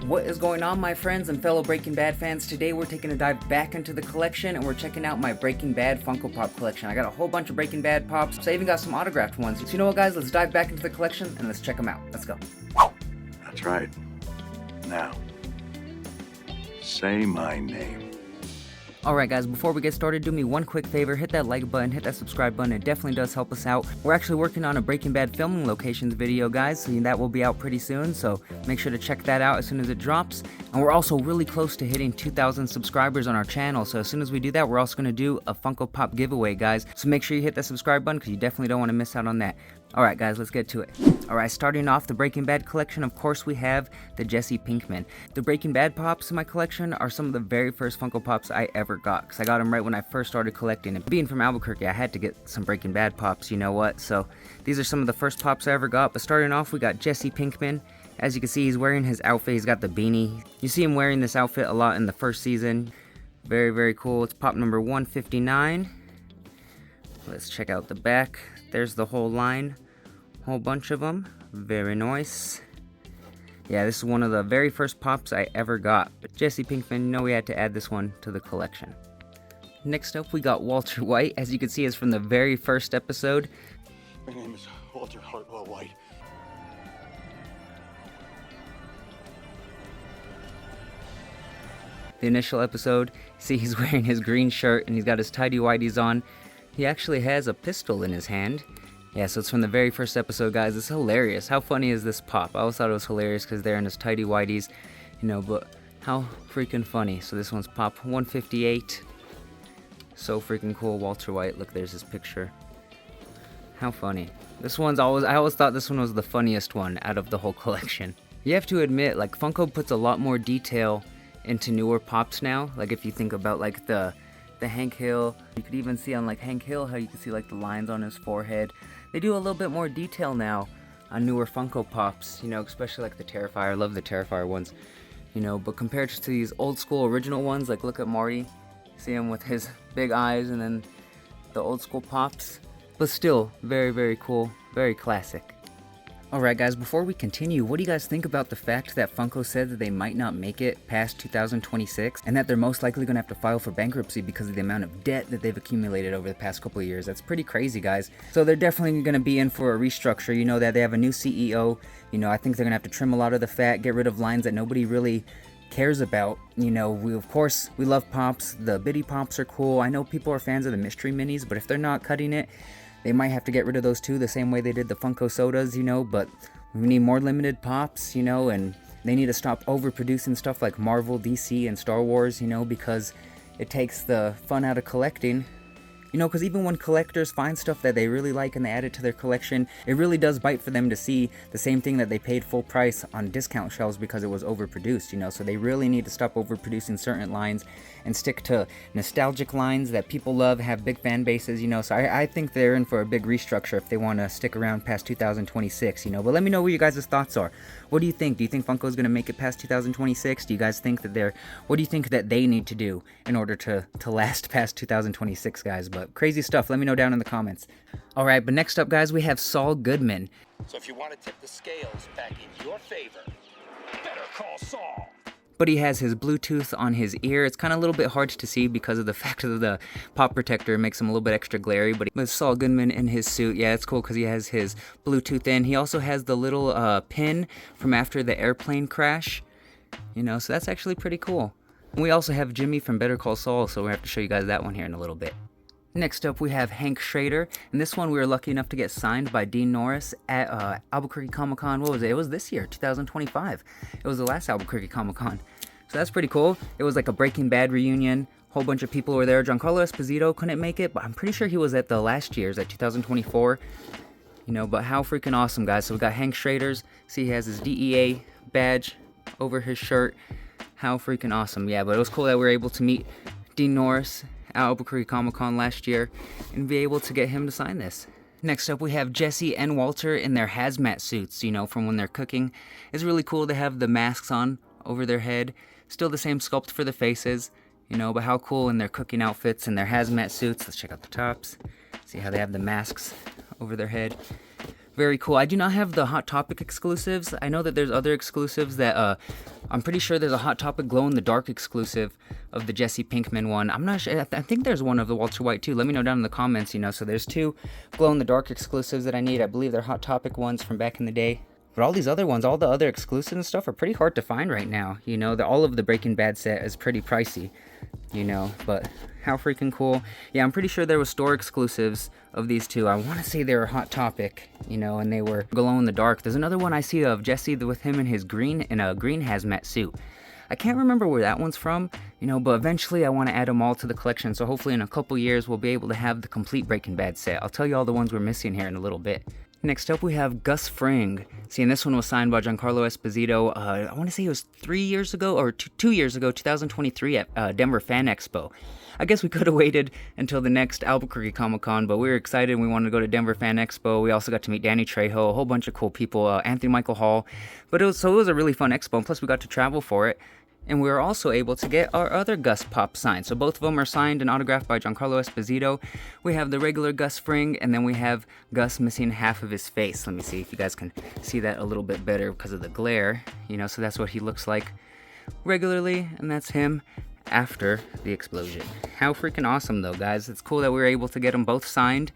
What is going on, my friends and fellow Breaking Bad fans? Today we're taking a dive back into the collection and we're checking out my Breaking Bad Funko Pop collection. I got a whole bunch of Breaking Bad pops, so I even got some autographed ones. So you know what, guys? Let's dive back into the collection and let's check them out. Let's go. That's right. Now, say my name. Alright guys, before we get started, do me one quick favor, hit that like button, hit that subscribe button, it definitely does help us out. We're actually working on a Breaking Bad filming locations video, guys, so that will be out pretty soon, so make sure to check that out as soon as it drops. And we're also really close to hitting 2,000 subscribers on our channel, so as soon as we do that, we're also going to do a Funko Pop giveaway, guys, so make sure you hit that subscribe button, because you definitely don't want to miss out on that. Alright guys, let's get to it. Alright, starting off the Breaking Bad collection, of course we have the Jesse Pinkman. The Breaking Bad pops in my collection are some of the very first Funko Pops I ever got, because I got them right when I first started collecting. And being from Albuquerque, I had to get some Breaking Bad pops, you know what? So these are some of the first pops I ever got. But starting off, we got Jesse Pinkman. As you can see, he's wearing his outfit. He's got the beanie. You see him wearing this outfit a lot in the first season. Very, very cool. It's pop number 159. Let's check out the back. There's the whole line. Whole bunch of them. Very nice. Yeah, this is one of the very first pops I ever got. But Jesse Pinkman, you know we had to add this one to the collection. Next up, we got Walter White. As you can see, it's from the very first episode. My name is Walter Hartwell White. The initial episode, see he's wearing his green shirt and he's got his tidy whities on. He actually has a pistol in his hand. Yeah, so it's from the very first episode, guys. It's hilarious. How funny is this pop? I always thought it was hilarious because they're in his tidy whities, you know, but how freaking funny. So this one's pop 158. So freaking cool. Walter White. Look, there's his picture. How funny. This one's I always thought this one was the funniest one out of the whole collection. You have to admit, like, Funko puts a lot more detail into newer pops now. Like, if you think about, like, the Hank Hill, you could even see on, like, Hank Hill how you can see, like, the lines on his forehead. They do a little bit more detail now on newer Funko Pops, you know, especially like the Terrifier. I love the Terrifier ones, you know, but compared to these old school original ones, like look at Marty, see him with his big eyes, and then the old school Pops, but still very, very cool, very classic. Alright guys, before we continue, what do you guys think about the fact that Funko said that they might not make it past 2026 and that they're most likely going to have to file for bankruptcy because of the amount of debt that they've accumulated over the past couple of years? That's pretty crazy, guys. So they're definitely going to be in for a restructure. You know that they have a new CEO. You know, I think they're going to have to trim a lot of the fat, get rid of lines that nobody really cares about. You know, we love Pops. The Bitty Pops are cool. I know people are fans of the mystery minis, but if they're not cutting it, they might have to get rid of those too, the same way they did the Funko sodas, you know, but we need more limited pops, you know, and they need to stop overproducing stuff like Marvel, DC, and Star Wars, you know, because it takes the fun out of collecting. You know, because even when collectors find stuff that they really like and they add it to their collection, it really does bite for them to see the same thing that they paid full price on discount shelves because it was overproduced, you know. So they really need to stop overproducing certain lines and stick to nostalgic lines that people love, have big fan bases, you know. So I think they're in for a big restructure if they want to stick around past 2026, you know. But let me know what you guys' thoughts are. What do you think? Do you think Funko's going to make it past 2026? Do you guys think that what do you think that they need to do in order to last past 2026, guys? But crazy stuff. Let me know down in the comments. Alright, but next up, guys, we have Saul Goodman. So if you want to tip the scales back in your favor, better call Saul. But he has his Bluetooth on his ear. It's kind of a little bit hard to see because of the fact of the pop protector makes him a little bit extra glary. But with Saul Goodman in his suit, yeah, it's cool because he has his Bluetooth in. He also has the little pin from after the airplane crash, you know, so that's actually pretty cool. And we also have Jimmy from Better Call Saul, so we have to show you guys that one here in a little bit. Next up, we have Hank Schrader, and this one we were lucky enough to get signed by Dean Norris at Albuquerque Comic-Con. What was it? It was this year, 2025. It was the last Albuquerque Comic-Con. So that's pretty cool. It was like a Breaking Bad reunion. Whole bunch of people were there. Giancarlo Esposito couldn't make it, but I'm pretty sure he was at the last year's, at 2024. You know, but how freaking awesome, guys. So we got Hank Schrader's. See, he has his DEA badge over his shirt. How freaking awesome. Yeah, but it was cool that we were able to meet Dean Norris at Albuquerque Comic-Con last year and be able to get him to sign this. Next up, we have Jesse and Walter in their hazmat suits, you know, from when they're cooking. It's really cool to have the masks on over their head. Still the same sculpt for the faces, you know, but how cool in their cooking outfits and their hazmat suits. Let's check out the tops. See how they have the masks over their head. Very cool. I do not have the Hot Topic exclusives. I know that there's other exclusives that, I'm pretty sure there's a Hot Topic glow-in-the-dark exclusive of the Jesse Pinkman one. I'm not sure. I think there's one of the Walter White too. Let me know down in the comments, you know. So there's 2 glow-in-the-dark exclusives that I need. I believe they're Hot Topic ones from back in the day. But all these other ones, all the other exclusives and stuff are pretty hard to find right now. You know, all of the Breaking Bad set is pretty pricey, you know, but how freaking cool. Yeah, I'm pretty sure there was store exclusives of these 2. I want to say they were Hot Topic, you know, and they were glow in the dark. There's another one I see of Jesse with him in a green hazmat suit. I can't remember where that one's from, you know, but eventually I want to add them all to the collection. So hopefully in a couple years we'll be able to have the complete Breaking Bad set. I'll tell you all the ones we're missing here in a little bit. Next up we have Gus Fring. See, and this one was signed by Giancarlo Esposito, I want to say it was 3 years ago, or 2 years ago, 2023 at Denver Fan Expo. I guess we could have waited until the next Albuquerque Comic-Con, but we were excited and we wanted to go to Denver Fan Expo. We also got to meet Danny Trejo, a whole bunch of cool people, Anthony Michael Hall. But it was a really fun expo, and plus we got to travel for it. And we were also able to get our other Gus Pop signed. So both of them are signed and autographed by Giancarlo Esposito. We have the regular Gus Fring, and then we have Gus missing half of his face. Let me see if you guys can see that a little bit better because of the glare. You know, so that's what he looks like regularly, and that's him after the explosion. How freaking awesome though, guys. It's cool that we were able to get them both signed.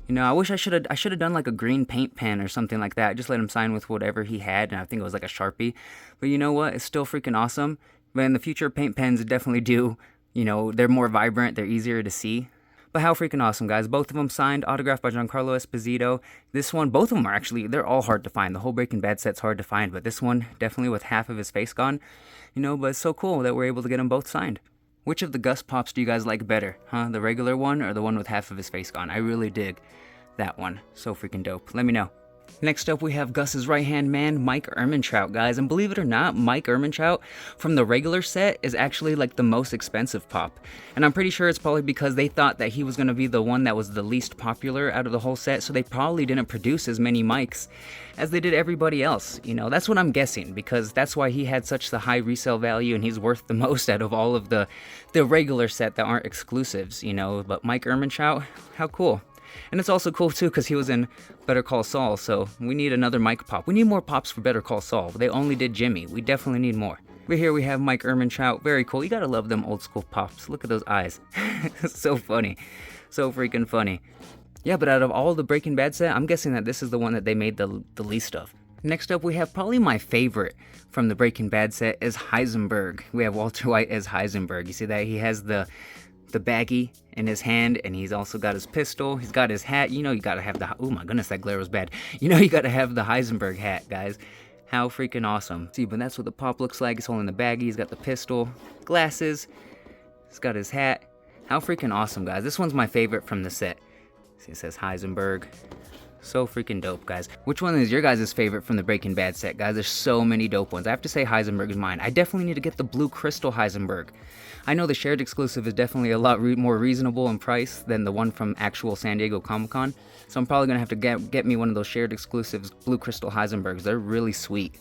You know, I wish I should have done like a green paint pen or something like that. Just let him sign with whatever he had, and I think it was like a Sharpie. But you know what? It's still freaking awesome. But in the future, paint pens definitely do, you know, they're more vibrant, they're easier to see. But how freaking awesome, guys. Both of them signed, autographed by Giancarlo Esposito. This one, both of them are actually, they're all hard to find. The whole Breaking Bad set's hard to find, but this one definitely with half of his face gone. You know, but it's so cool that we're able to get them both signed. Which of the Gus Pops do you guys like better, huh? The regular one or the one with half of his face gone? I really dig that one. So freaking dope. Let me know. Next up, we have Gus's right-hand man, Mike Ehrmantraut, guys. And believe it or not, Mike Ehrmantraut from the regular set is actually like the most expensive pop. And I'm pretty sure it's probably because they thought that he was going to be the one that was the least popular out of the whole set. So they probably didn't produce as many mics as they did everybody else. You know, that's what I'm guessing, because that's why he had such the high resale value and he's worth the most out of all of the regular set that aren't exclusives, you know. But Mike Ehrmantraut, how cool. And it's also cool too because he was in Better Call Saul, so we need another Mike Pop. We need more Pops for Better Call Saul. They only did Jimmy. We definitely need more. But here we have Mike Ehrmantraut. Very cool. You gotta love them old school Pops. Look at those eyes. So funny. So freaking funny. Yeah, but out of all the Breaking Bad set, I'm guessing that this is the one that they made the least of. Next up, we have probably my favorite from the Breaking Bad set is Heisenberg. We have Walter White as Heisenberg. You see that? He has the baggie in his hand, and he's also got his pistol. He's got his hat. You know, you gotta have the, oh my goodness, that glare was bad. You know, you gotta have the Heisenberg hat, guys. How freaking awesome. See, but that's what the Pop looks like. He's holding the baggie. He's got the pistol, glasses. He's got his hat. How freaking awesome, guys. This one's my favorite from the set. See, it says Heisenberg. So freaking dope, guys. Which one is your guys' favorite from the Breaking Bad set, guys? There's so many dope ones. I have to say Heisenberg is mine. I definitely need to get the blue crystal Heisenberg. I know the shared exclusive is definitely a lot more reasonable in price than the one from actual San Diego Comic-Con. So I'm probably going to have to get me one of those shared exclusives, blue crystal Heisenbergs. They're really sweet.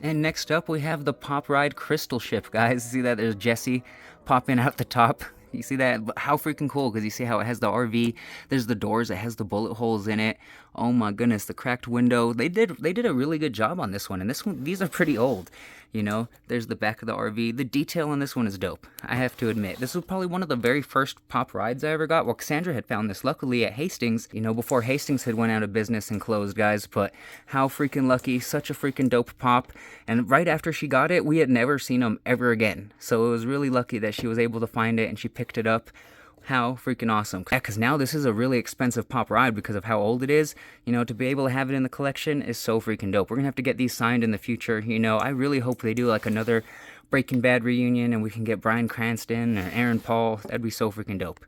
And next up, we have the Pop Ride Crystal Ship, guys. See that? There's Jesse popping out the top. You see that? How freaking cool, because you see how it has the RV, there's the doors, it has the bullet holes in it. Oh my goodness, the cracked window. They did a really good job on this one, and these are pretty old. You know, there's the back of the RV. The detail on this one is dope, I have to admit. This was probably one of the very first Pop rides I ever got. Well, Cassandra had found this luckily at Hastings, you know, before Hastings had went out of business and closed, guys. But how freaking lucky, such a freaking dope Pop. And right after she got it, we had never seen them ever again. So it was really lucky that she was able to find it and she picked it up. How freaking awesome. Yeah, because now this is a really expensive Pop ride because of how old it is. You know, to be able to have it in the collection is so freaking dope. We're going to have to get these signed in the future. You know, I really hope they do like another Breaking Bad reunion and we can get Bryan Cranston or Aaron Paul. That'd be so freaking dope.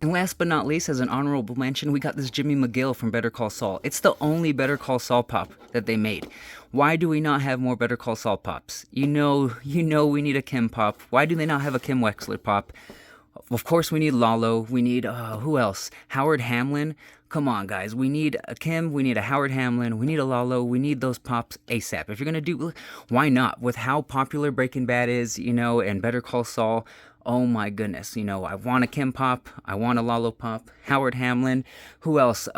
And last but not least, as an honorable mention, we got this Jimmy McGill from Better Call Saul. It's the only Better Call Saul Pop that they made. Why do we not have more Better Call Saul Pops? You know we need a Kim Pop. Why do they not have a Kim Wexler Pop? Of course, we need Lalo. We need, who else? Howard Hamlin. Come on, guys. We need a Kim. We need a Howard Hamlin. We need a Lalo. We need those Pops ASAP. If you're going to do, why not? With how popular Breaking Bad is, you know, and Better Call Saul, oh my goodness. You know, I want a Kim Pop. I want a Lalo Pop. Howard Hamlin. Who else?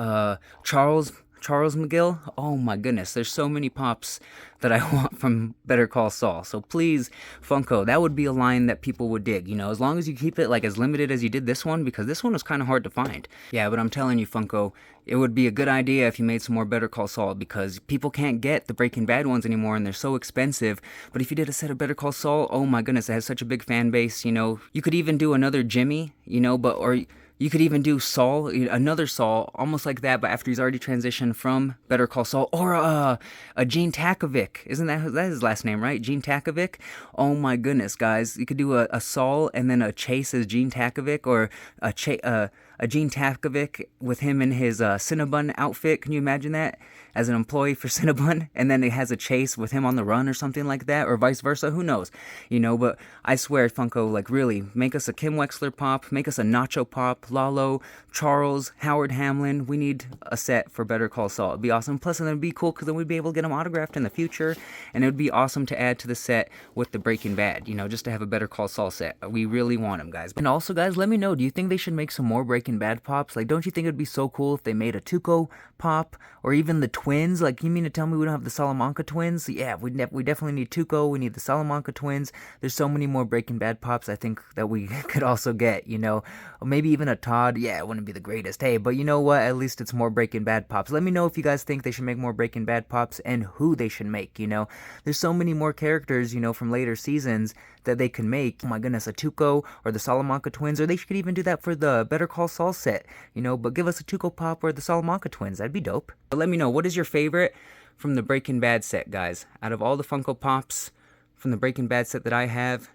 Charles. Charles McGill, oh my goodness, there's so many pops that I want from Better Call Saul. So please, Funko, that would be a line that people would dig, you know, as long as you keep it like as limited as you did this one, because this one was kind of hard to find. Yeah, but I'm telling you, Funko, it would be a good idea if you made some more Better Call Saul, because people can't get the Breaking Bad ones anymore and they're so expensive. But if you did a set of Better Call Saul, oh my goodness, it has such a big fan base, you know. You could even do another Jimmy, you know, or you could even do Saul, another Saul, almost like that, but after he's already transitioned from Better Call Saul, or a Gene Takovic. Isn't that his last name, right? Gene Takovic? Oh my goodness, guys. You could do a Saul and then a Chase as Gene Takovic, or a Gene Takovic with him in his Cinnabon outfit. Can you imagine that? As an employee for Cinnabon, and then it has a Chase with him on the run or something like that, or vice versa, who knows, you know. But I swear, Funko, like, really, make us a Kim Wexler pop, make us a Nacho pop, Lalo, Charles, Howard Hamlin. We need a set for Better Call Saul. It'd be awesome. Plus, then it'd be cool, because then we'd be able to get them autographed in the future, and it would be awesome to add to the set with the Breaking Bad, you know, just to have a Better Call Saul set. We really want them, guys. And also, guys, let me know, do you think they should make some more Breaking Bad pops? Like, don't you think it'd be so cool if they made a Tuco pop, or even the twins? Like, you mean to tell me we don't have the Salamanca twins? Yeah, we definitely need Tuco, we need the Salamanca twins. There's so many more Breaking Bad pops I think that we could also get, you know. Or maybe even a Todd. Yeah, it wouldn't be the greatest, hey, but you know what, at least it's more Breaking Bad pops. Let me know if you guys think they should make more Breaking Bad pops, and who they should make, you know. There's so many more characters, you know, from later seasons that they can make. Oh my goodness, a Tuco or the Salamanca twins, or they could even do that for the Better Call Saul set, you know, but give us a Tuco pop or the Salamanca twins. That'd be dope. But let me know, what is your favorite from the Breaking Bad set, guys? Out of all the Funko Pops from the Breaking Bad set that I have,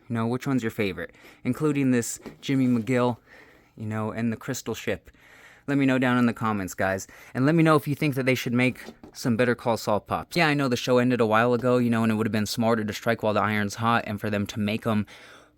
you know, which one's your favorite? Including this Jimmy McGill, you know, and the Crystal Ship. Let me know down in the comments, guys. And let me know if you think that they should make some Better Call Saul pops. Yeah, I know the show ended a while ago, you know, and it would have been smarter to strike while the iron's hot and for them to make them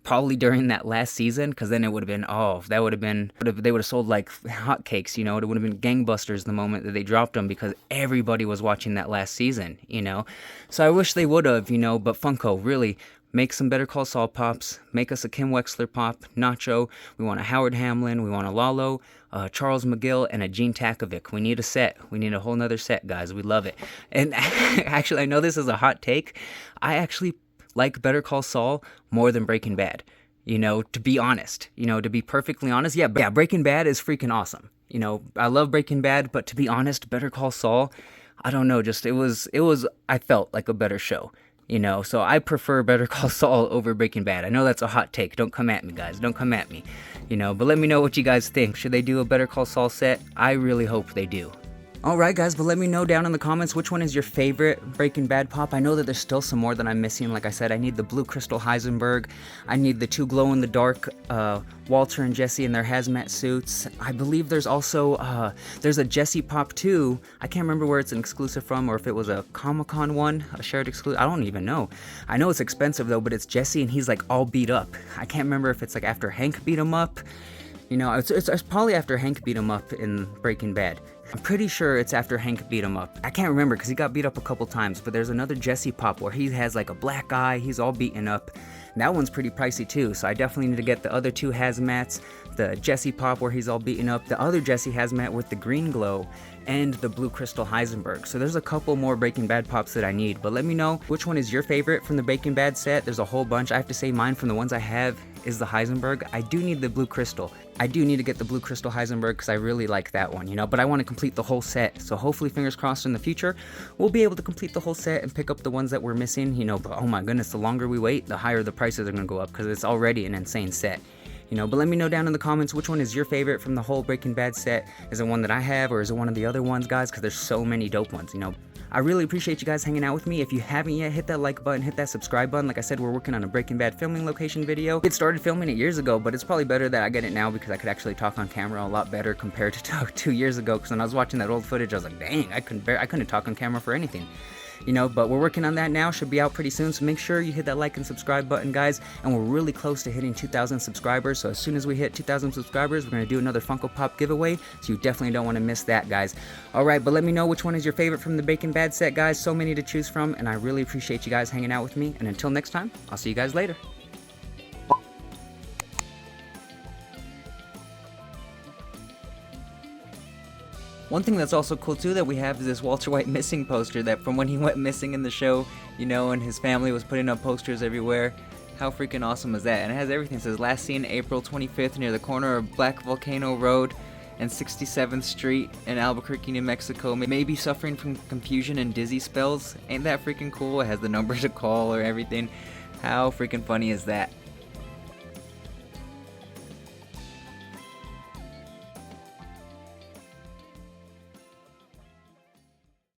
probably during that last season, because then it would have been, they would have sold like hotcakes, you know. It would have been gangbusters the moment that they dropped them, because everybody was watching that last season, you know. So I wish they would have, you know, but Funko, really, make some Better Call Saul pops. Make us a Kim Wexler pop, Nacho. We want a Howard Hamlin. We want a Lalo, Charles McGill, and a Gene Takovic. We need a set. We need a whole nother set, guys. We love it. And actually, I know this is a hot take. I actually like Better Call Saul more than Breaking Bad. You know, to be honest. You know, to be perfectly honest. Yeah, Breaking Bad is freaking awesome. You know, I love Breaking Bad, but to be honest, Better Call Saul, I don't know, just it was I felt like a better show. You know, so I prefer Better Call Saul over Breaking Bad. I know that's a hot take. Don't come at me, guys. Don't come at me. You know, but let me know what you guys think. Should they do a Better Call Saul set? I really hope they do. Alright guys, but let me know down in the comments which one is your favorite Breaking Bad pop. I know that there's still some more that I'm missing. Like I said, I need the blue crystal Heisenberg. I need the two glow-in-the-dark Walter and Jesse in their hazmat suits. I believe there's also, there's a Jesse pop too. I can't remember where it's an exclusive from, or if it was a Comic-Con one, a shared exclusive. I don't even know. I know it's expensive though, but it's Jesse and he's like all beat up. I can't remember if it's like after Hank beat him up. You know, it's probably after Hank beat him up in Breaking Bad. I'm pretty sure it's after Hank beat him up. I can't remember because he got beat up a couple times, but there's another Jesse pop where he has like a black eye, he's all beaten up. And that one's pretty pricey too, so I definitely need to get the other two hazmats, the Jesse pop where he's all beaten up, the other Jesse hazmat with the green glow, and the blue crystal Heisenberg. So there's a couple more Breaking Bad pops that I need, but let me know which one is your favorite from the Breaking Bad set. There's a whole bunch. I have to say mine from the ones I have is the Heisenberg. I do need the blue crystal. I do need to get the blue crystal Heisenberg because I really like that one, you know, but I want to complete the whole set. So hopefully, fingers crossed, in the future, we'll be able to complete the whole set and pick up the ones that we're missing, you know, but oh my goodness, the longer we wait, the higher the prices are going to go up because it's already an insane set. You know, but let me know down in the comments which one is your favorite from the whole Breaking Bad set. Is it one that I have, or is it one of the other ones, guys? Because there's so many dope ones, you know. I really appreciate you guys hanging out with me. If you haven't yet, hit that like button, hit that subscribe button. Like I said, we're working on a Breaking Bad filming location video. It started filming it years ago, but it's probably better that I get it now because I could actually talk on camera a lot better compared to 2 years ago. Because when I was watching that old footage, I was like, dang, I couldn't talk on camera for anything. You know, but we're working on that now, should be out pretty soon, so make sure you hit that like and subscribe button, guys, and we're really close to hitting 2,000 subscribers, so as soon as we hit 2,000 subscribers, we're going to do another Funko Pop giveaway, so you definitely don't want to miss that, guys. Alright, but let me know which one is your favorite from the Breaking Bad set, guys, so many to choose from, and I really appreciate you guys hanging out with me, and until next time, I'll see you guys later. One thing that's also cool too that we have is this Walter White missing poster that from when he went missing in the show, you know, and his family was putting up posters everywhere. How freaking awesome is that? And it has everything. It says last seen April 25th near the corner of Black Volcano Road and 67th Street in Albuquerque, New Mexico. Maybe suffering from confusion and dizzy spells. Ain't that freaking cool? It has the number to call or everything. How freaking funny is that?